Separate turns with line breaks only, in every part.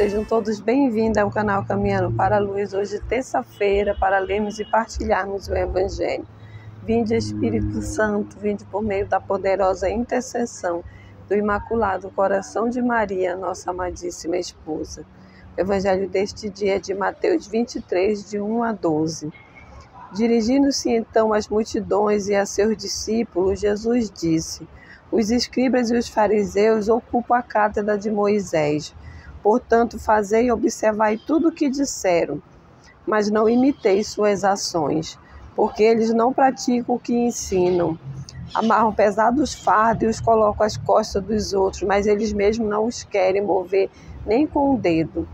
sejam todos bem-vindos ao canal Caminhando para a Luz. Hoje, terça-feira, para lermos e partilharmos o Evangelho. Vinde, Espírito Santo, vinde por meio da poderosa intercessão do Imaculado Coração de Maria, nossa amadíssima esposa. O Evangelho deste dia é de Mateus 23, de 1 a 12. Dirigindo-se então às multidões e a seus discípulos, Jesus disse: os escribas e os fariseus ocupam a cátedra de Moisés. Portanto, fazei e observai tudo o que disseram, mas não imiteis suas ações, porque eles não praticam o que ensinam. Amarram pesados fardos e os colocam às costas dos outros, mas eles mesmos não os querem mover nem com o dedo.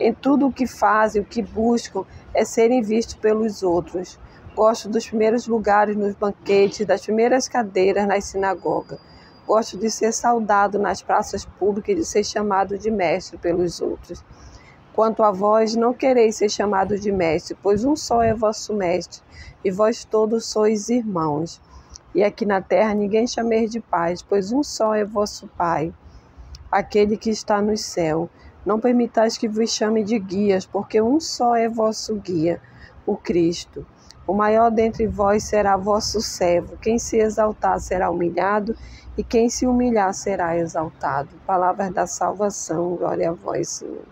Em tudo o que fazem, o que buscam é serem vistos pelos outros. Gosto dos primeiros lugares nos banquetes, das primeiras cadeiras nas sinagogas. Gosto de ser saudado nas praças públicas e de ser chamado de mestre pelos outros. Quanto a vós, não quereis ser chamado de mestre, pois um só é vosso mestre, e vós todos sois irmãos. E aqui na terra ninguém chameis de pai, pois um só é vosso Pai, aquele que está no céu. Não permitais que vos chame de guias, porque um só é vosso guia, o Cristo. O maior dentre vós será vosso servo. Quem se exaltar será humilhado, e quem se humilhar será exaltado. Palavras da salvação, glória a vós, Senhor.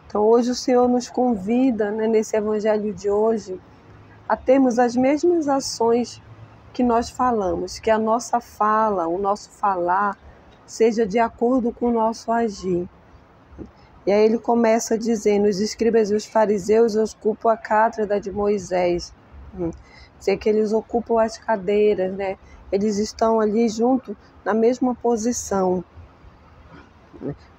Então hoje o Senhor nos convida, nesse Evangelho de hoje, a termos as mesmas ações que nós falamos, que a nossa fala, o nosso falar, seja de acordo com o nosso agir. E aí ele começa dizendo: os escribas e os fariseus ocupam a cátedra de Moisés. Dizer que eles ocupam as cadeiras, né? Eles estão ali junto, na mesma posição.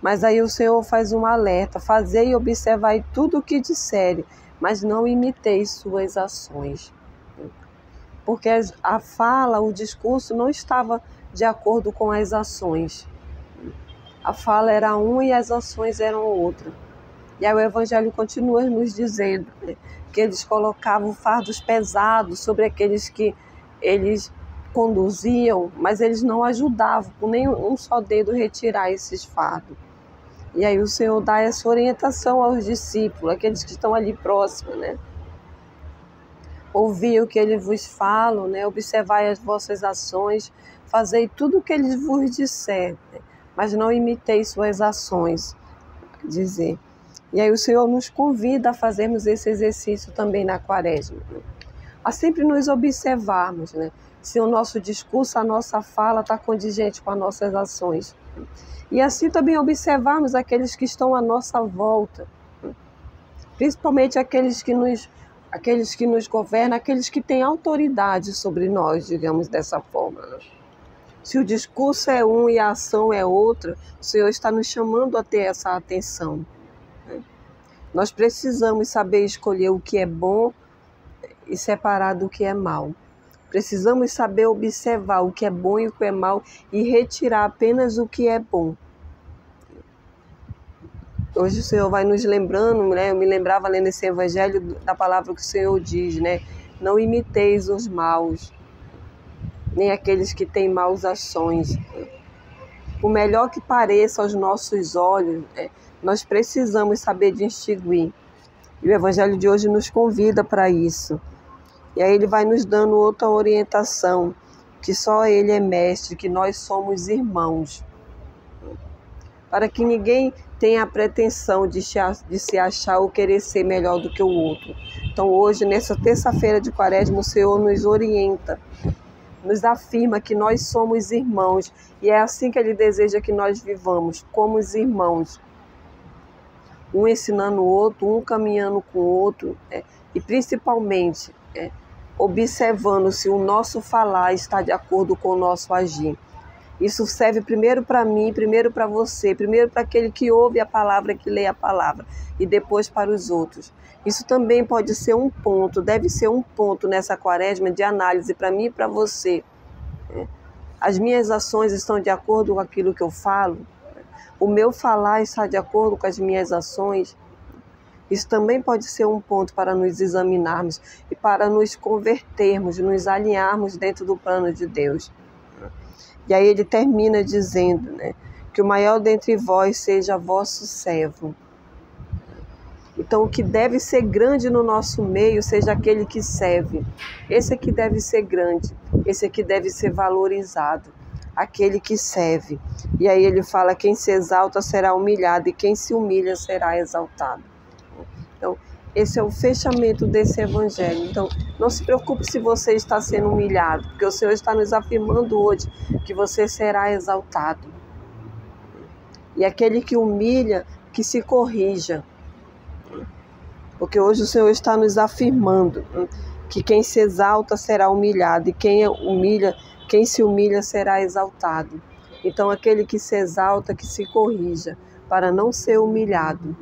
Mas aí o Senhor faz um alerta: fazei e observai tudo o que disserem, mas não imiteis suas ações. Porque a fala, o discurso não estava de acordo com as ações. A fala era uma e as ações eram outra. E aí o Evangelho continua nos dizendo, que eles colocavam fardos pesados sobre aqueles que eles conduziam, mas eles não ajudavam com nem um só dedo retirar esses fardos. E aí o Senhor dá essa orientação aos discípulos, aqueles que estão ali próximos, Ouvi o que eles vos falam, Observai as vossas ações, fazei tudo o que eles vos disserem, mas não imiteis suas ações, dizer. E aí o Senhor nos convida a fazermos esse exercício também na Quaresma, a sempre nos observarmos, se o nosso discurso, a nossa fala está condigente com as nossas ações. E assim também observarmos aqueles que estão à nossa volta, principalmente aqueles que nos governam, aqueles que têm autoridade sobre nós, digamos dessa forma. Se o discurso é um e a ação é outra, o Senhor está nos chamando a ter essa atenção. Nós precisamos saber escolher o que é bom e separar do que é mal. Precisamos saber observar o que é bom e o que é mal e retirar apenas o que é bom. Hoje o Senhor vai nos lembrando, eu me lembrava lendo esse Evangelho da palavra que o Senhor diz, não imiteis os maus, nem aqueles que têm maus ações. Por melhor que pareça aos nossos olhos, nós precisamos saber distinguir. E o Evangelho de hoje nos convida para isso. E aí ele vai nos dando outra orientação, que só ele é mestre, que nós somos irmãos. Para que ninguém tenha a pretensão de se achar ou querer ser melhor do que o outro. Então hoje, nessa terça-feira de Quaresma, o Senhor nos orienta, nos afirma que nós somos irmãos. E é assim que Ele deseja que nós vivamos, como os irmãos. Um ensinando o outro, um caminhando com o outro, e principalmente observando se o nosso falar está de acordo com o nosso agir. Isso serve primeiro para mim, primeiro para você, primeiro para aquele que ouve a palavra, que lê a palavra, e depois para os outros. Isso também pode ser um ponto, deve ser um ponto nessa Quaresma de análise para mim e para você. As minhas ações estão de acordo com aquilo que eu falo? O meu falar está de acordo com as minhas ações? Isso também pode ser um ponto para nos examinarmos e para nos convertermos, nos alinharmos dentro do plano de Deus. E aí ele termina dizendo, que o maior dentre vós seja vosso servo. Então, o que deve ser grande no nosso meio seja aquele que serve. Esse aqui deve ser grande, esse aqui deve ser valorizado, aquele que serve. E aí ele fala, quem se exalta será humilhado e quem se humilha será exaltado. Então, esse é o fechamento desse evangelho. Então, não se preocupe se você está sendo humilhado, porque o Senhor está nos afirmando hoje que você será exaltado. E aquele que humilha, que se corrija. Porque hoje o Senhor está nos afirmando que quem se exalta será humilhado e quem se humilha será exaltado. Então, aquele que se exalta, que se corrija, para não ser humilhado.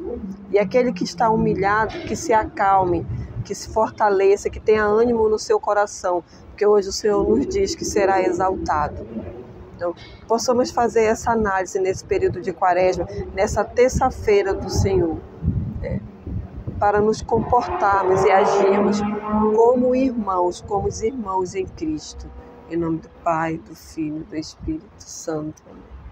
E aquele que está humilhado, que se acalme, que se fortaleça, que tenha ânimo no seu coração, porque hoje o Senhor nos diz que será exaltado. Então, possamos fazer essa análise nesse período de Quaresma, nessa terça-feira do Senhor, para nos comportarmos e agirmos como irmãos em Cristo. Em nome do Pai, do Filho e do Espírito Santo. Amém.